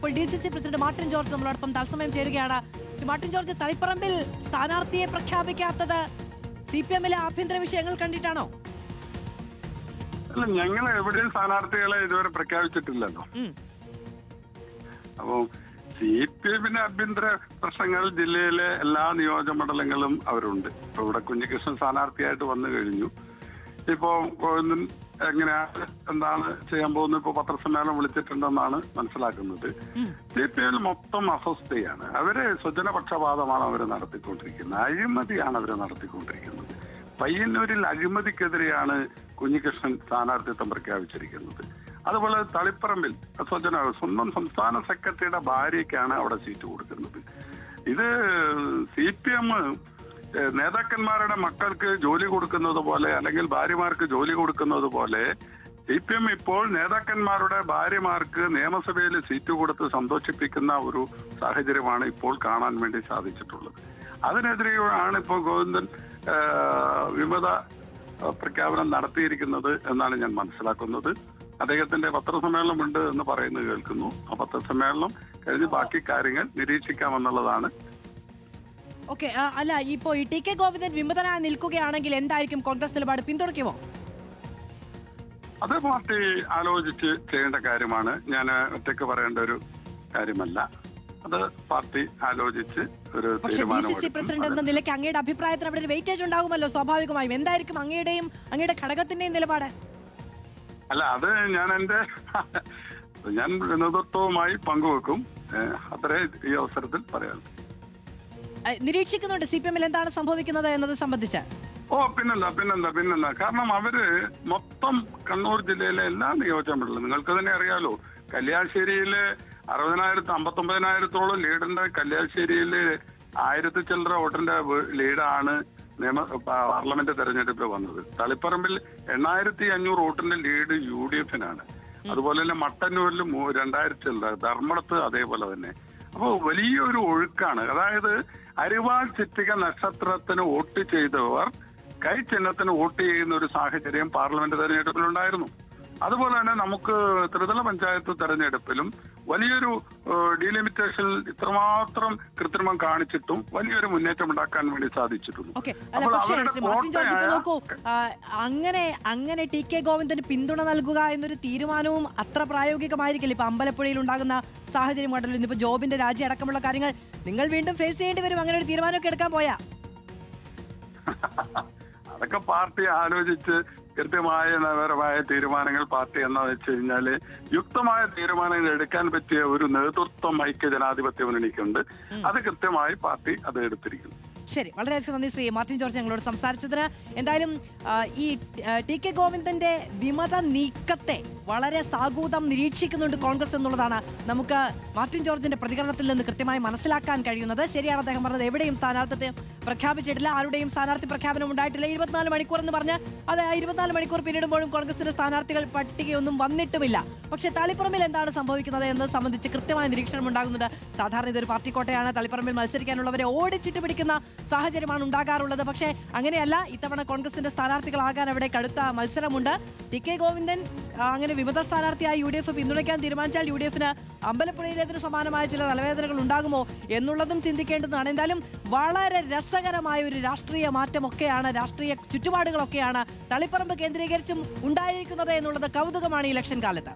ഇപ്പോൾ DCC president Martin George നമ്മളോടൊപ്പം തത്സമയം ചേരുകയാണ്. മാർട്ടിൻ ജോർജ്, തളിപ്പറമ്പിൽ സ്ഥാനാർത്ഥിയെ പ്രഖ്യാപിക്കാത്തത് CPM-ലെ ആഭ്യന്തര വിഷയങ്ങൾ കണ്ടിട്ടാണോ? അല്ല, ഞങ്ങൾ എവിടെയും സ്ഥാനാർത്ഥികളെ ഇതുവരെ പ്രഖ്യാപിച്ചിട്ടില്ലല്ലോ. അപ്പോ CPM-ന്റെ ആഭ്യന്തര പ്രശ്നങ്ങൾ ജില്ലയിലെ എല്ലാ നിയോജകമണ്ഡലങ്ങളും അവരുണ്ട്. ഇപ്പൊ ഇവിടെ കുഞ്ഞികൃഷ്ണൻ സ്ഥാനാർത്ഥിയായിട്ട് വന്നു കഴിഞ്ഞു. ഇപ്പോ എങ്ങനെയാണ് എന്താണ് ചെയ്യാൻ പോകുന്നത് ഇപ്പൊ പത്രസമ്മേളനം വിളിച്ചിട്ടുണ്ടെന്നാണ് മനസ്സിലാക്കുന്നത്. CPM മൊത്തം അസ്വസ്ഥയാണ്. അവര് സ്വജനപക്ഷപാതമാണ് അവർ നടത്തിക്കൊണ്ടിരിക്കുന്നത്, അഴിമതിയാണ് അവർ നടത്തിക്കൊണ്ടിരിക്കുന്നത്. പയ്യന്നൂരിൽ അഴിമതിക്കെതിരെയാണ് കുഞ്ഞികൃഷ്ണൻ സ്ഥാനാർത്ഥിത്വം പ്രഖ്യാപിച്ചിരിക്കുന്നത്. അതുപോലെ തളിപ്പറമ്പിൽ സ്വന്തം സംസ്ഥാന സെക്രട്ടറിയുടെ ഭാര്യയ്ക്കാണ് അവിടെ സീറ്റ് കൊടുക്കുന്നത്. ഇത് CPM നേതാക്കന്മാരുടെ മക്കൾക്ക് ജോലി കൊടുക്കുന്നത് പോലെ, അല്ലെങ്കിൽ ഭാര്യമാർക്ക് ജോലി കൊടുക്കുന്നത് പോലെ CPM ഇപ്പോൾ നേതാക്കന്മാരുടെ ഭാര്യമാർക്ക് നിയമസഭയിൽ സീറ്റ് കൊടുത്ത് സന്തോഷിപ്പിക്കുന്ന ഒരു സാഹചര്യമാണ് ഇപ്പോൾ കാണാൻ വേണ്ടി സാധിച്ചിട്ടുള്ളത്. അതിനെതിരെയാണ് ഇപ്പോൾ ഗോവിന്ദൻ വിമത പ്രഖ്യാപനം നടത്തിയിരിക്കുന്നത് എന്നാണ് ഞാൻ മനസ്സിലാക്കുന്നത്. അദ്ദേഹത്തിന്റെ പത്രസമ്മേളനം ഉണ്ട് എന്ന് പറയുന്നത് കേൾക്കുന്നു. ആ പത്രസമ്മേളനം കഴിഞ്ഞ് ബാക്കി കാര്യങ്ങൾ നിരീക്ഷിക്കാമെന്നുള്ളതാണ്. ഓക്കെ, അല്ല, ഇപ്പോ ഈ TK ഗോവിന്ദൻ വിമതനായി നിൽക്കുകയാണെങ്കിൽ എന്തായിരിക്കും കോൺഗ്രസ് നിലപാട്? പിന്തുണയ്ക്കുമോ? അത് പാർട്ടി ആലോചിച്ച് ചെയ്യേണ്ട കാര്യമാണ്. ഞാൻ ഒറ്റയ്ക്ക് പറയേണ്ട ഒരു കാര്യമല്ല. അത് പാർട്ടി ആലോചിച്ച് ഒരു തീരുമാനം. DCC പ്രസിഡന്റ് എന്ന നിലയ്ക്ക് അങ്ങയുടെ അഭിപ്രായത്തിന് അവിടെ ഒരു വെയിറ്റേജ് ഉണ്ടാകുമല്ലോ സ്വാഭാവികമായും. എന്തായിരിക്കും അങ്ങയുടെ ഘടകത്തിന്റെയും നിലപാട്? അല്ല, അത് ഞാൻ നേതൃത്വവുമായി പങ്കുവെക്കും. അത്രേ ഈ അവസരത്തിൽ പറയാം. നിരീക്ഷിക്കുന്നുണ്ട് CPM-ൽ എന്താണ് സംഭവിക്കുന്നത് എന്നത് സംബന്ധിച്ച്. പിന്നെന്താ കാരണം അവര് മൊത്തം കണ്ണൂർ ജില്ലയിലെ എല്ലാ നിയോജകമണ്ഡലം നിങ്ങൾക്ക് തന്നെ അറിയാലോ. കല്യാശ്ശേരിയില് 59,000-ഓളം ലീഡുണ്ട്. കല്യാശ്ശേരിയില് 1000 ചില്ലറ വോട്ടിന്റെ ലീഡാണ് പാർലമെന്റ് തെരഞ്ഞെടുപ്പിൽ വന്നത്. തളിപ്പറമ്പിൽ 8,500 വോട്ടിന്റെ ലീഡ് UDF-നാണ്. അതുപോലെ തന്നെ മട്ടന്നൂരിൽ 2000 ചില്ലറ, ധർമ്മടത്ത് അതേപോലെ തന്നെ. അപ്പോൾ വലിയൊരു ഒഴുക്കാണ്. അതായത് അരിവാൾ ചിറ്റിക നക്ഷത്രത്തിന് വോട്ട് ചെയ്തവർ കൈ ചിഹ്നത്തിന് വോട്ട് ചെയ്യുന്ന ഒരു സാഹചര്യം പാർലമെന്റ് തെരഞ്ഞെടുപ്പിലുണ്ടായിരുന്നു. അതുപോലെ തന്നെ നമുക്ക് ത്രിതല പഞ്ചായത്ത് തെരഞ്ഞെടുപ്പിലും വലിയൊരു ഡീലിമിറ്റേഷൻ ഇത്രമാത്രം കൃത്രിമം കാണിച്ചിട്ടും വലിയൊരു മുന്നേറ്റം ഉണ്ടാക്കാൻ വേണ്ടി സാധിച്ചിട്ടുണ്ട്. അങ്ങനെ TK ഗോവിന്ദന് പിന്തുണ നൽകുക എന്നൊരു തീരുമാനവും അത്ര പ്രായോഗികമായിരിക്കില്ല. ഇപ്പൊ അമ്പലപ്പുഴയിൽ ഉണ്ടാകുന്ന സാഹചര്യം കണ്ടല്ലോ. ഇന്നിപ്പോ ജോബിന്റെ രാജി അടക്കമുള്ള കാര്യങ്ങൾ നിങ്ങൾ വീണ്ടും ഫേസ് ചെയ്യേണ്ടി വരും അങ്ങനെ ഒരു തീരുമാനമൊക്കെ എടുക്കാൻ പോയാ. അതൊക്കെ പാർട്ടി ആലോചിച്ച് കൃത്യമായ നയപരമായ തീരുമാനങ്ങൾ പാർട്ടി എന്ന് വെച്ച് കഴിഞ്ഞാല് യുക്തമായ തീരുമാനങ്ങൾ എടുക്കാൻ പറ്റിയ ഒരു നേതൃത്വം ഐക്യ ജനാധിപത്യ മുന്നണിക്കുണ്ട്. അത് കൃത്യമായി പാർട്ടി അത് എടുത്തിരിക്കുന്നു. ശരി, വളരെയധികം നന്ദി ശ്രീ മാർട്ടിൻ ജോർജ് ഞങ്ങളോട് സംസാരിച്ചതിന്. എന്തായാലും ഈ TK ഗോവിന്ദന്റെ വിമത നീക്കത്തെ വളരെ സാഗൂതം നിരീക്ഷിക്കുന്നുണ്ട് കോൺഗ്രസ് എന്നുള്ളതാണ് നമുക്ക് മാർട്ടിൻ ജോർജിന്റെ പ്രതികരണത്തിൽ നിന്ന് കൃത്യമായി മനസ്സിലാക്കാൻ കഴിയുന്നത്. ശരിയാണ് അദ്ദേഹം പറഞ്ഞത്, എവിടെയും സ്ഥാനാർത്ഥിത്വം പ്രഖ്യാപിച്ചിട്ടില്ല, ആരുടെയും സ്ഥാനാർത്ഥി പ്രഖ്യാപനം ഉണ്ടായിട്ടില്ല. 24 മണിക്കൂർ എന്ന് പറഞ്ഞ് അത് 24 മണിക്കൂർ പിന്നിടുമ്പോഴും കോൺഗ്രസിന്റെ സ്ഥാനാർത്ഥികൾ പട്ടികയൊന്നും വന്നിട്ടുമില്ല. പക്ഷേ തളിപ്പറമ്പിൽ എന്താണ് സംഭവിക്കുന്നത് എന്നത് സംബന്ധിച്ച് കൃത്യമായ നിരീക്ഷണം ഉണ്ടാകുന്നുണ്ട്. സാധാരണ ഇതൊരു പാർട്ടി കോട്ടയാണ്. തളിപ്പറമ്പിൽ മത്സരിക്കാനുള്ളവരെ ഓടിച്ചിട്ട് പിടിക്കുന്ന സാഹചര്യമാണ് ഉണ്ടാകാറുള്ളത്. പക്ഷേ അങ്ങനെയല്ല, ഇത്തവണ കോൺഗ്രസിന്റെ സ്ഥാനാർത്ഥികളാകാൻ അവിടെ കടുത്ത മത്സരമുണ്ട്. TK ഗോവിന്ദൻ അങ്ങനെ വിമത സ്ഥാനാർത്ഥിയായി UDF പിന്തുണയ്ക്കാൻ തീരുമാനിച്ചാൽ UDF-ന് അമ്പലപ്പുഴയിലേതിന് സമാനമായ ചില തലവേദനകൾ ഉണ്ടാകുമോ എന്നുള്ളതും ചിന്തിക്കേണ്ടതാണ്. എന്തായാലും വളരെ രസകരമായ ഒരു രാഷ്ട്രീയ മാറ്റമൊക്കെയാണ്, രാഷ്ട്രീയ ചുറ്റുപാടുകളൊക്കെയാണ് തളിപ്പറമ്പ് കേന്ദ്രീകരിച്ചും ഉണ്ടായിരിക്കുന്നത് എന്നുള്ളത് കൗതുകമാണ് ഈ ഇലക്ഷൻ കാലത്ത്.